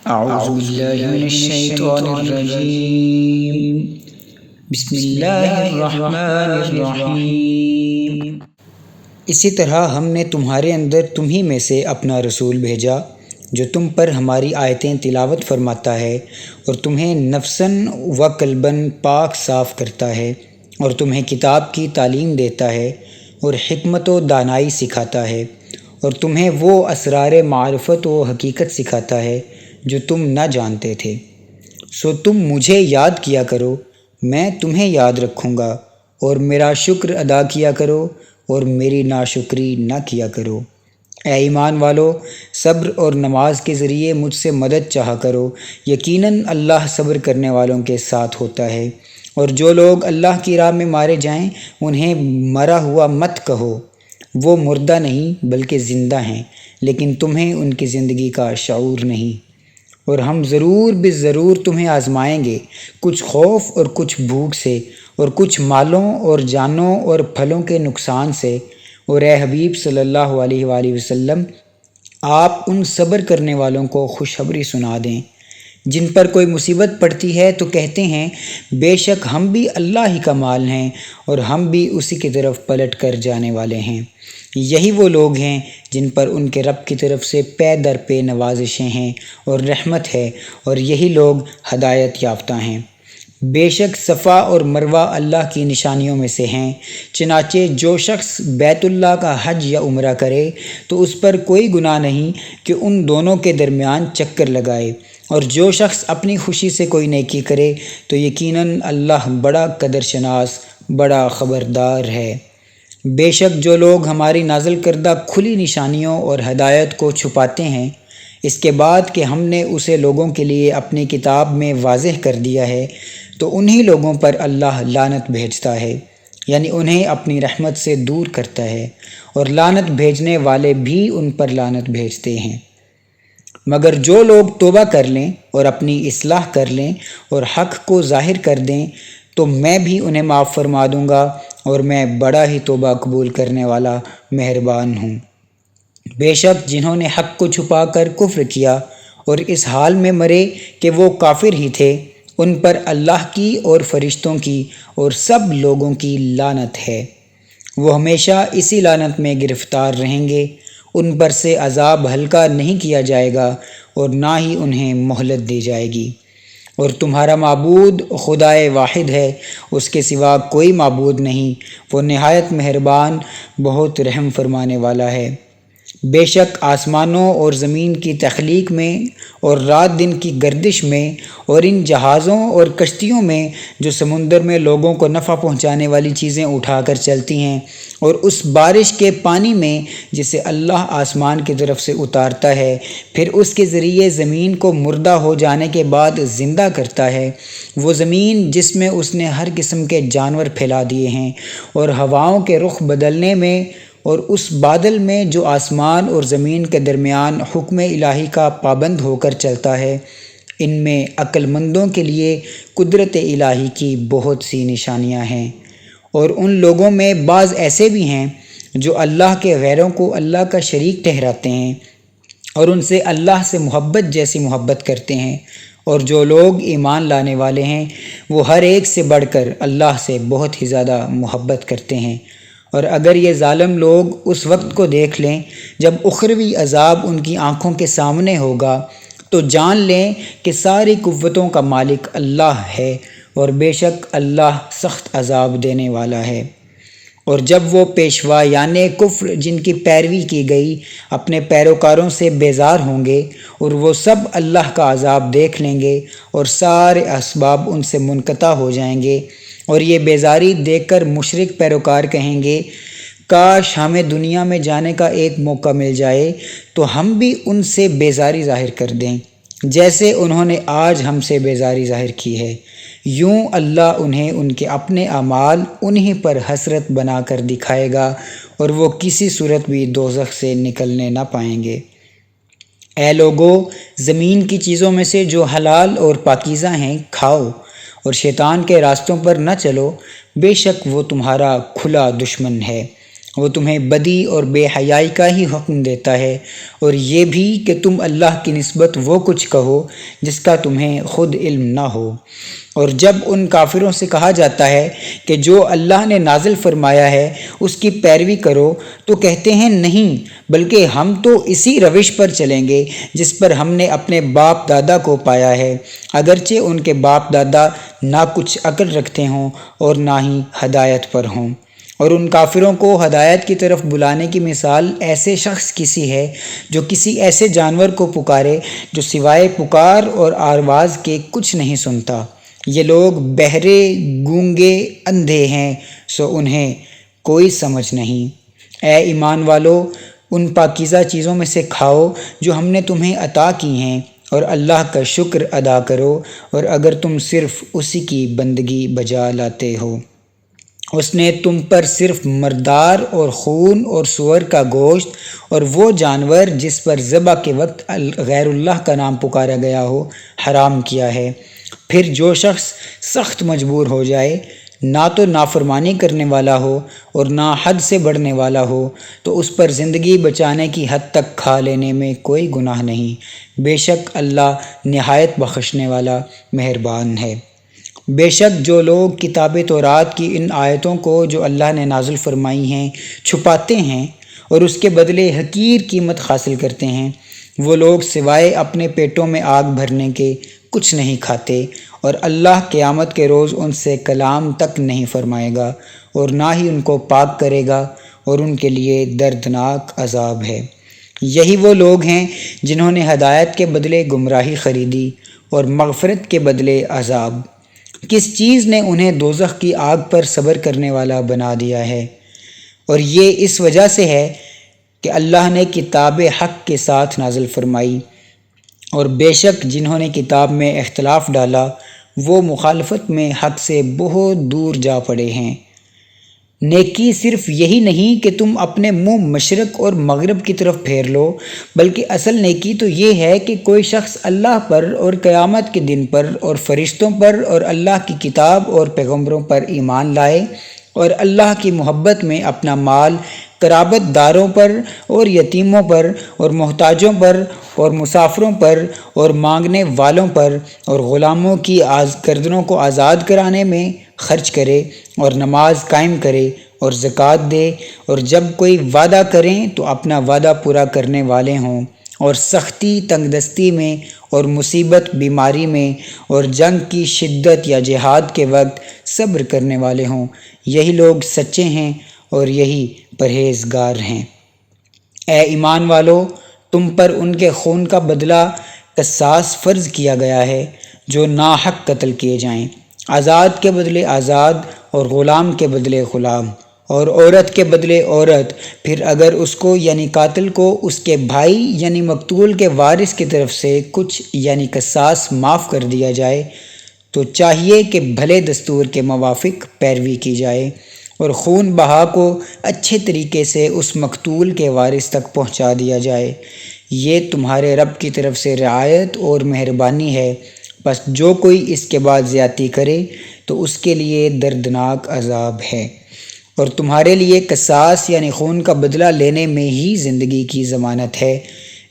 اعوذ باللہ من الشیطان الرجیم بسم اللہ الرحمن الرحیم۔ اسی طرح ہم نے تمہارے اندر تمہیں میں سے اپنا رسول بھیجا جو تم پر ہماری آیتیں تلاوت فرماتا ہے اور تمہیں نفساً و قلباً پاک صاف کرتا ہے اور تمہیں کتاب کی تعلیم دیتا ہے اور حکمت و دانائی سکھاتا ہے اور تمہیں وہ اسرار معرفت و حقیقت سکھاتا ہے جو تم نہ جانتے تھے۔ سو تم مجھے یاد کیا کرو، میں تمہیں یاد رکھوں گا، اور میرا شکر ادا کیا کرو اور میری ناشکری نہ کیا کرو۔ اے ایمان والو، صبر اور نماز کے ذریعے مجھ سے مدد چاہا کرو، یقیناً اللہ صبر کرنے والوں کے ساتھ ہوتا ہے۔ اور جو لوگ اللہ کی راہ میں مارے جائیں انہیں مرا ہوا مت کہو، وہ مردہ نہیں بلکہ زندہ ہیں، لیکن تمہیں ان کی زندگی کا شعور نہیں۔ اور ہم ضرور ضرور تمہیں آزمائیں گے، کچھ خوف اور کچھ بھوک سے، اور کچھ مالوں اور جانوں اور پھلوں کے نقصان سے۔ اور اے حبیب صلی اللہ علیہ وآلہ وسلم، آپ ان صبر کرنے والوں کو خوشخبری سنا دیں جن پر کوئی مصیبت پڑتی ہے تو کہتے ہیں بے شک ہم بھی اللہ ہی کا مال ہیں اور ہم بھی اسی کی طرف پلٹ کر جانے والے ہیں۔ یہی وہ لوگ ہیں جن پر ان کے رب کی طرف سے پے در پے نوازشیں ہیں اور رحمت ہے، اور یہی لوگ ہدایت یافتہ ہیں۔ بے شک صفا اور مروہ اللہ کی نشانیوں میں سے ہیں، چنانچہ جو شخص بیت اللہ کا حج یا عمرہ کرے تو اس پر کوئی گناہ نہیں کہ ان دونوں کے درمیان چکر لگائے، اور جو شخص اپنی خوشی سے کوئی نیکی کرے تو یقیناً اللہ بڑا قدر شناس، بڑا خبردار ہے۔ بے شک جو لوگ ہماری نازل کردہ کھلی نشانیوں اور ہدایت کو چھپاتے ہیں اس کے بعد کہ ہم نے اسے لوگوں کے لیے اپنی کتاب میں واضح کر دیا ہے، تو انہی لوگوں پر اللہ لعنت بھیجتا ہے، یعنی انہیں اپنی رحمت سے دور کرتا ہے، اور لعنت بھیجنے والے بھی ان پر لعنت بھیجتے ہیں۔ مگر جو لوگ توبہ کر لیں اور اپنی اصلاح کر لیں اور حق کو ظاہر کر دیں تو میں بھی انہیں معاف فرما دوں گا، اور میں بڑا ہی توبہ قبول کرنے والا مہربان ہوں۔ بے شک جنہوں نے حق کو چھپا کر کفر کیا اور اس حال میں مرے کہ وہ کافر ہی تھے، ان پر اللہ کی اور فرشتوں کی اور سب لوگوں کی لعنت ہے۔ وہ ہمیشہ اسی لعنت میں گرفتار رہیں گے، ان پر سے عذاب ہلکا نہیں کیا جائے گا اور نہ ہی انہیں مہلت دی جائے گی۔ اور تمہارا معبود خدائے واحد ہے، اس کے سوا کوئی معبود نہیں، وہ نہایت مہربان، بہت رحم فرمانے والا ہے۔ بے شک آسمانوں اور زمین کی تخلیق میں اور رات دن کی گردش میں اور ان جہازوں اور کشتیوں میں جو سمندر میں لوگوں کو نفع پہنچانے والی چیزیں اٹھا کر چلتی ہیں، اور اس بارش کے پانی میں جسے اللہ آسمان کی طرف سے اتارتا ہے پھر اس کے ذریعے زمین کو مردہ ہو جانے کے بعد زندہ کرتا ہے، وہ زمین جس میں اس نے ہر قسم کے جانور پھیلا دیے ہیں، اور ہواؤں کے رخ بدلنے میں اور اس بادل میں جو آسمان اور زمین کے درمیان حکم الہی کا پابند ہو کر چلتا ہے، ان میں عقل مندوں کے لیے قدرت الہی کی بہت سی نشانیاں ہیں۔ اور ان لوگوں میں بعض ایسے بھی ہیں جو اللہ کے غیروں کو اللہ کا شریک ٹھہراتے ہیں اور ان سے اللہ سے محبت جیسی محبت کرتے ہیں، اور جو لوگ ایمان لانے والے ہیں وہ ہر ایک سے بڑھ کر اللہ سے بہت ہی زیادہ محبت کرتے ہیں۔ اور اگر یہ ظالم لوگ اس وقت کو دیکھ لیں جب اخروی عذاب ان کی آنکھوں کے سامنے ہوگا تو جان لیں کہ ساری قوتوں کا مالک اللہ ہے، اور بے شک اللہ سخت عذاب دینے والا ہے۔ اور جب وہ پیشوا یعنی کفر جن کی پیروی کی گئی اپنے پیروکاروں سے بیزار ہوں گے، اور وہ سب اللہ کا عذاب دیکھ لیں گے اور سارے اسباب ان سے منقطع ہو جائیں گے، اور یہ بیزاری دیکھ کر مشرک پیروکار کہیں گے کاش ہمیں دنیا میں جانے کا ایک موقع مل جائے تو ہم بھی ان سے بیزاری ظاہر کر دیں جیسے انہوں نے آج ہم سے بیزاری ظاہر کی ہے۔ یوں اللہ انہیں ان کے اپنے اعمال انہی پر حسرت بنا کر دکھائے گا، اور وہ کسی صورت بھی دوزخ سے نکلنے نہ پائیں گے۔ اے لوگو، زمین کی چیزوں میں سے جو حلال اور پاکیزہ ہیں کھاؤ، اور شیطان کے راستوں پر نہ چلو، بے شک وہ تمہارا کھلا دشمن ہے۔ وہ تمہیں بدی اور بے حیائی کا ہی حکم دیتا ہے، اور یہ بھی کہ تم اللہ کی نسبت وہ کچھ کہو جس کا تمہیں خود علم نہ ہو۔ اور جب ان کافروں سے کہا جاتا ہے کہ جو اللہ نے نازل فرمایا ہے اس کی پیروی کرو، تو کہتے ہیں نہیں، بلکہ ہم تو اسی روش پر چلیں گے جس پر ہم نے اپنے باپ دادا کو پایا ہے، اگرچہ ان کے باپ دادا نہ کچھ عقل رکھتے ہوں اور نہ ہی ہدایت پر ہوں۔ اور ان کافروں کو ہدایت کی طرف بلانے کی مثال ایسے شخص کسی ہے جو کسی ایسے جانور کو پکارے جو سوائے پکار اور آواز کے کچھ نہیں سنتا۔ یہ لوگ بہرے، گونگے، اندھے ہیں، سو انہیں کوئی سمجھ نہیں۔ اے ایمان والو، ان پاکیزہ چیزوں میں سے کھاؤ جو ہم نے تمہیں عطا کی ہیں، اور اللہ کا شکر ادا کرو، اور اگر تم صرف اسی کی بندگی بجا لاتے ہو۔ اس نے تم پر صرف مردار اور خون اور سور کا گوشت اور وہ جانور جس پر ذبح کے وقت غیر اللہ کا نام پکارا گیا ہو حرام کیا ہے۔ پھر جو شخص سخت مجبور ہو جائے، نہ تو نافرمانی کرنے والا ہو اور نہ حد سے بڑھنے والا ہو، تو اس پر زندگی بچانے کی حد تک کھا لینے میں کوئی گناہ نہیں۔ بے شک اللہ نہایت بخشنے والا مہربان ہے۔ بے شک جو لوگ کتاب تورات کی ان آیتوں کو جو اللہ نے نازل فرمائی ہیں چھپاتے ہیں اور اس کے بدلے حقیر قیمت حاصل کرتے ہیں، وہ لوگ سوائے اپنے پیٹوں میں آگ بھرنے کے کچھ نہیں کھاتے، اور اللہ قیامت کے روز ان سے کلام تک نہیں فرمائے گا اور نہ ہی ان کو پاک کرے گا، اور ان کے لیے دردناک عذاب ہے۔ یہی وہ لوگ ہیں جنہوں نے ہدایت کے بدلے گمراہی خریدی اور مغفرت کے بدلے عذاب۔ کس چیز نے انہیں دوزخ کی آگ پر صبر کرنے والا بنا دیا ہے؟ اور یہ اس وجہ سے ہے کہ اللہ نے کتاب حق کے ساتھ نازل فرمائی، اور بے شک جنہوں نے کتاب میں اختلاف ڈالا وہ مخالفت میں حق سے بہت دور جا پڑے ہیں۔ نیکی صرف یہی نہیں کہ تم اپنے منہ مشرق اور مغرب کی طرف پھیر لو، بلکہ اصل نیکی تو یہ ہے کہ کوئی شخص اللہ پر اور قیامت کے دن پر اور فرشتوں پر اور اللہ کی کتاب اور پیغمبروں پر ایمان لائے، اور اللہ کی محبت میں اپنا مال قرابت داروں پر اور یتیموں پر اور محتاجوں پر اور مسافروں پر اور مانگنے والوں پر اور غلاموں کی گردنوں کو آزاد کرانے میں خرچ کرے، اور نماز قائم کرے اور زکوٰۃ دے، اور جب کوئی وعدہ کریں تو اپنا وعدہ پورا کرنے والے ہوں، اور سختی تنگ دستی میں اور مصیبت بیماری میں اور جنگ کی شدت یا جہاد کے وقت صبر کرنے والے ہوں۔ یہی لوگ سچے ہیں اور یہی پرہیزگار ہیں۔ اے ایمان والو، تم پر ان کے خون کا بدلہ قصاص فرض کیا گیا ہے جو ناحق قتل کیے جائیں، آزاد کے بدلے آزاد اور غلام کے بدلے غلام، اور عورت کے بدلے عورت۔ پھر اگر اس کو یعنی قاتل کو اس کے بھائی یعنی مقتول کے وارث کی طرف سے کچھ یعنی قصاص معاف کر دیا جائے تو چاہیے کہ بھلے دستور کے موافق پیروی کی جائے، اور خون بہا کو اچھے طریقے سے اس مقتول کے وارث تک پہنچا دیا جائے۔ یہ تمہارے رب کی طرف سے رعایت اور مہربانی ہے، بس جو کوئی اس کے بعد زیادتی کرے تو اس کے لیے دردناک عذاب ہے۔ اور تمہارے لیے قصاص یعنی خون کا بدلہ لینے میں ہی زندگی کی ضمانت ہے،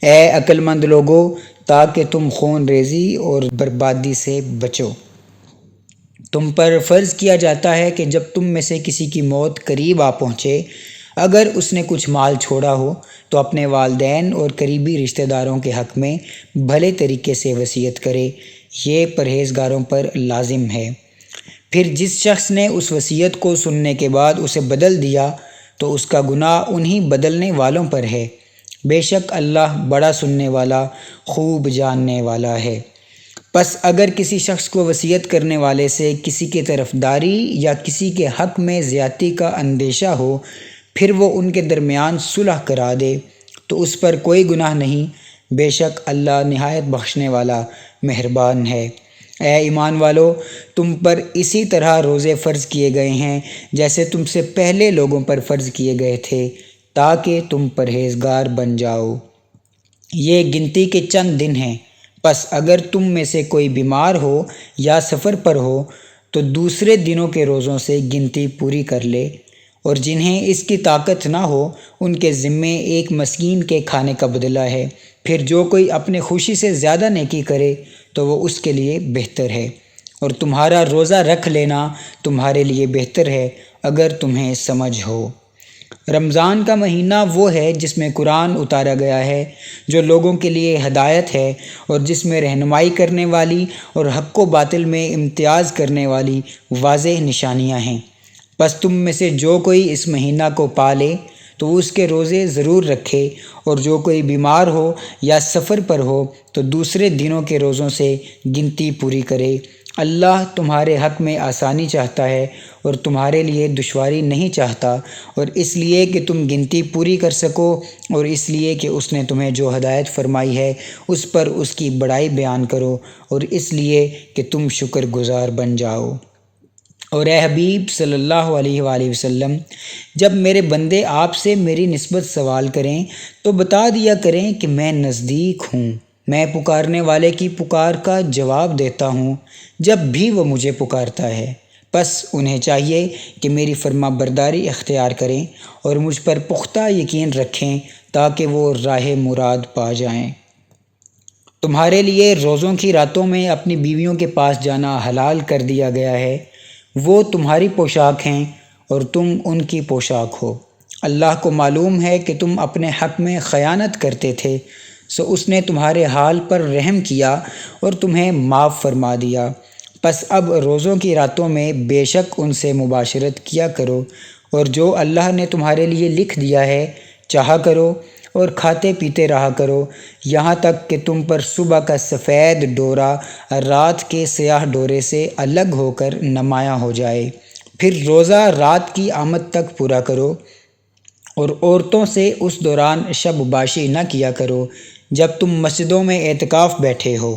اے عقل مند لوگو، تاکہ تم خون ریزی اور بربادی سے بچو۔ تم پر فرض کیا جاتا ہے کہ جب تم میں سے کسی کی موت قریب آ پہنچے، اگر اس نے کچھ مال چھوڑا ہو تو اپنے والدین اور قریبی رشتہ داروں کے حق میں بھلے طریقے سے وصیت کرے، یہ پرہیزگاروں پر لازم ہے۔ پھر جس شخص نے اس وصیت کو سننے کے بعد اسے بدل دیا تو اس کا گناہ انہی بدلنے والوں پر ہے، بے شک اللہ بڑا سننے والا، خوب جاننے والا ہے۔ پس اگر کسی شخص کو وصیت کرنے والے سے کسی کی طرفداری یا کسی کے حق میں زیادتی کا اندیشہ ہو، پھر وہ ان کے درمیان صلح کرا دے تو اس پر کوئی گناہ نہیں، بے شک اللہ نہایت بخشنے والا مہربان ہے۔ اے ایمان والو، تم پر اسی طرح روزے فرض کیے گئے ہیں جیسے تم سے پہلے لوگوں پر فرض کیے گئے تھے، تاکہ تم پرہیزگار بن جاؤ۔ یہ گنتی کے چند دن ہیں، پس اگر تم میں سے کوئی بیمار ہو یا سفر پر ہو تو دوسرے دنوں کے روزوں سے گنتی پوری کر لے، اور جنہیں اس کی طاقت نہ ہو ان کے ذمے ایک مسکین کے کھانے کا بدلہ ہے۔ پھر جو کوئی اپنے خوشی سے زیادہ نیکی کرے تو وہ اس کے لیے بہتر ہے، اور تمہارا روزہ رکھ لینا تمہارے لیے بہتر ہے اگر تمہیں سمجھ ہو۔ رمضان کا مہینہ وہ ہے جس میں قرآن اتارا گیا ہے، جو لوگوں کے لیے ہدایت ہے اور جس میں رہنمائی کرنے والی اور حق و باطل میں امتیاز کرنے والی واضح نشانیاں ہیں۔ بس تم میں سے جو کوئی اس مہینہ کو پالے تو اس کے روزے ضرور رکھے، اور جو کوئی بیمار ہو یا سفر پر ہو تو دوسرے دنوں کے روزوں سے گنتی پوری کرے۔ اللہ تمہارے حق میں آسانی چاہتا ہے اور تمہارے لیے دشواری نہیں چاہتا، اور اس لیے کہ تم گنتی پوری کر سکو، اور اس لیے کہ اس نے تمہیں جو ہدایت فرمائی ہے اس پر اس کی بڑائی بیان کرو، اور اس لیے کہ تم شکر گزار بن جاؤ۔ اور اے حبیب صلی اللہ علیہ وآلہ وسلم، جب میرے بندے آپ سے میری نسبت سوال کریں تو بتا دیا کریں کہ میں نزدیک ہوں، میں پکارنے والے کی پکار کا جواب دیتا ہوں جب بھی وہ مجھے پکارتا ہے۔ بس انہیں چاہیے کہ میری فرما برداری اختیار کریں اور مجھ پر پختہ یقین رکھیں تاکہ وہ راہ مراد پا جائیں۔ تمہارے لیے روزوں کی راتوں میں اپنی بیویوں کے پاس جانا حلال کر دیا گیا ہے، وہ تمہاری پوشاک ہیں اور تم ان کی پوشاک ہو۔ اللہ کو معلوم ہے کہ تم اپنے حق میں خیانت کرتے تھے، سو اس نے تمہارے حال پر رحم کیا اور تمہیں معاف فرما دیا۔ پس اب روزوں کی راتوں میں بے شک ان سے مباشرت کیا کرو، اور جو اللہ نے تمہارے لیے لکھ دیا ہے چاہا کرو، اور کھاتے پیتے رہا کرو یہاں تک کہ تم پر صبح کا سفید ڈورا رات کے سیاہ ڈورے سے الگ ہو کر نمایاں ہو جائے۔ پھر روزہ رات کی آمد تک پورا کرو، اور عورتوں سے اس دوران شب باشی نہ کیا کرو جب تم مسجدوں میں اعتکاف بیٹھے ہو۔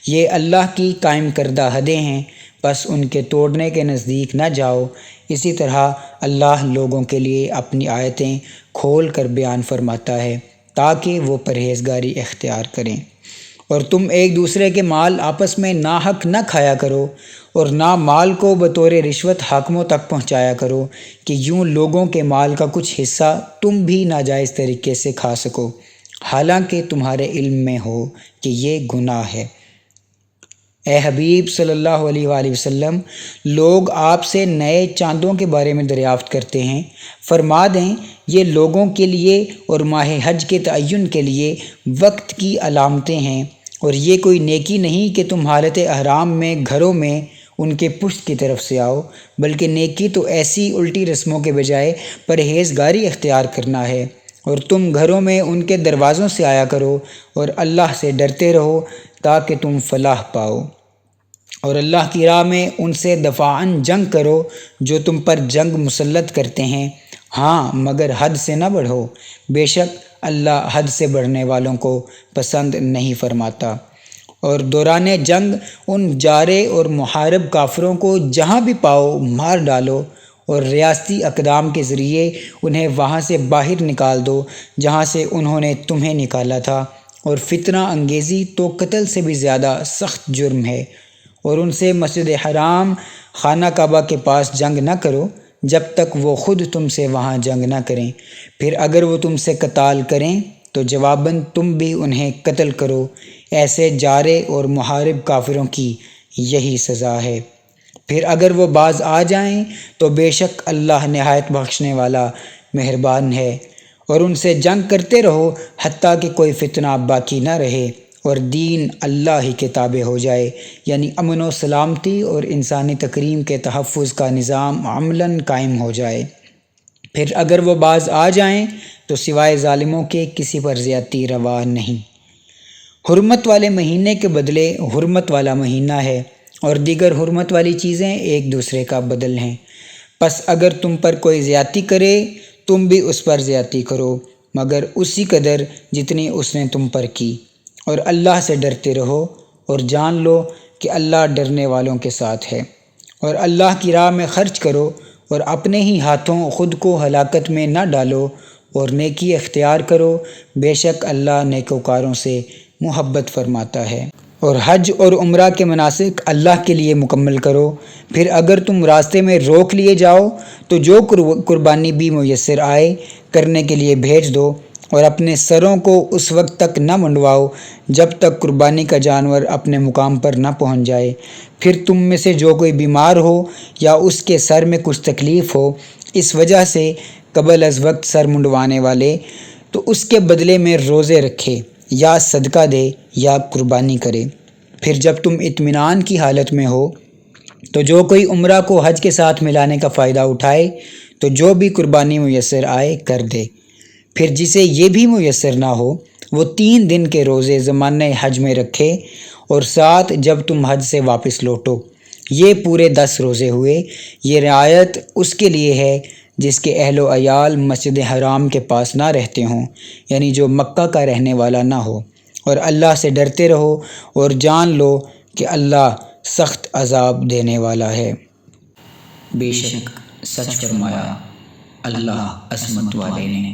یہ اللہ کی قائم کردہ حدیں ہیں، بس ان کے توڑنے کے نزدیک نہ جاؤ۔ اسی طرح اللہ لوگوں کے لیے اپنی آیتیں کھول کر بیان فرماتا ہے تاکہ وہ پرہیزگاری اختیار کریں۔ اور تم ایک دوسرے کے مال آپس میں ناحق نہ کھایا کرو، اور نہ مال کو بطور رشوت حاکموں تک پہنچایا کرو کہ یوں لوگوں کے مال کا کچھ حصہ تم بھی ناجائز طریقے سے کھا سکو، حالانکہ تمہارے علم میں ہو کہ یہ گناہ ہے۔ اے حبیب صلی اللہ علیہ وآلہ وسلم، لوگ آپ سے نئے چاندوں کے بارے میں دریافت کرتے ہیں، فرما دیں یہ لوگوں کے لیے اور ماہ حج کے تعین کے لیے وقت کی علامتیں ہیں، اور یہ کوئی نیکی نہیں کہ تم حالت احرام میں گھروں میں ان کے پشت کی طرف سے آؤ، بلکہ نیکی تو ایسی الٹی رسموں کے بجائے پرہیزگاری اختیار کرنا ہے، اور تم گھروں میں ان کے دروازوں سے آیا کرو، اور اللہ سے ڈرتے رہو تاکہ تم فلاح پاؤ، اور اللہ کی راہ میں ان سے دفاعاً جنگ کرو جو تم پر جنگ مسلط کرتے ہیں، ہاں مگر حد سے نہ بڑھو، بے شک اللہ حد سے بڑھنے والوں کو پسند نہیں فرماتا۔ اور دوران جنگ ان جارے اور محارب کافروں کو جہاں بھی پاؤ مار ڈالو، اور ریاستی اقدام کے ذریعے انہیں وہاں سے باہر نکال دو جہاں سے انہوں نے تمہیں نکالا تھا، اور فتنہ انگیزی تو قتل سے بھی زیادہ سخت جرم ہے۔ اور ان سے مسجد حرام خانہ کعبہ کے پاس جنگ نہ کرو جب تک وہ خود تم سے وہاں جنگ نہ کریں، پھر اگر وہ تم سے قتال کریں تو جواباً تم بھی انہیں قتل کرو، ایسے جارے اور محارب کافروں کی یہی سزا ہے۔ پھر اگر وہ باز آ جائیں تو بے شک اللہ نہایت بخشنے والا مہربان ہے، اور ان سے جنگ کرتے رہو حتیٰ کہ کوئی فتنہ باقی نہ رہے اور دین اللہ ہی کے تابع ہو جائے، یعنی امن و سلامتی اور انسانی تکریم کے تحفظ کا نظام عملاً قائم ہو جائے۔ پھر اگر وہ باز آ جائیں تو سوائے ظالموں کے کسی پر زیادتی روا نہیں۔ حرمت والے مہینے کے بدلے حرمت والا مہینہ ہے، اور دیگر حرمت والی چیزیں ایک دوسرے کا بدل ہیں۔ پس اگر تم پر کوئی زیادتی کرے تم بھی اس پر زیادتی کرو، مگر اسی قدر جتنی اس نے تم پر کی، اور اللہ سے ڈرتے رہو، اور جان لو کہ اللہ ڈرنے والوں کے ساتھ ہے۔ اور اللہ کی راہ میں خرچ کرو، اور اپنے ہی ہاتھوں خود کو ہلاکت میں نہ ڈالو، اور نیکی اختیار کرو، بے شک اللہ نیکوکاروں سے محبت فرماتا ہے۔ اور حج اور عمرہ کے مناسک اللہ کے لیے مکمل کرو۔ پھر اگر تم راستے میں روک لیے جاؤ تو جو قربانی بھی میسر آئے کرنے کے لیے بھیج دو، اور اپنے سروں کو اس وقت تک نہ منڈواؤ جب تک قربانی کا جانور اپنے مقام پر نہ پہنچ جائے۔ پھر تم میں سے جو کوئی بیمار ہو یا اس کے سر میں کچھ تکلیف ہو اس وجہ سے قبل از وقت سر منڈوانے والے، تو اس کے بدلے میں روزے رکھے یا صدقہ دے یا قربانی کرے۔ پھر جب تم اطمینان کی حالت میں ہو تو جو کوئی عمرہ کو حج کے ساتھ ملانے کا فائدہ اٹھائے تو جو بھی قربانی میسر آئے کر دے۔ پھر جسے یہ بھی میسر نہ ہو وہ 3 دن کے روزے زمانہ حج میں رکھے، اور 7 جب تم حج سے واپس لوٹو۔ یہ پورے 10 روزے ہوئے۔ یہ رعایت اس کے لیے ہے جس کے اہل و عیال مسجد حرام کے پاس نہ رہتے ہوں، یعنی جو مکہ کا رہنے والا نہ ہو۔ اور اللہ سے ڈرتے رہو اور جان لو کہ اللہ سخت عذاب دینے والا ہے۔ بے شک سچ فرمایا اللہ عصمت والے نے۔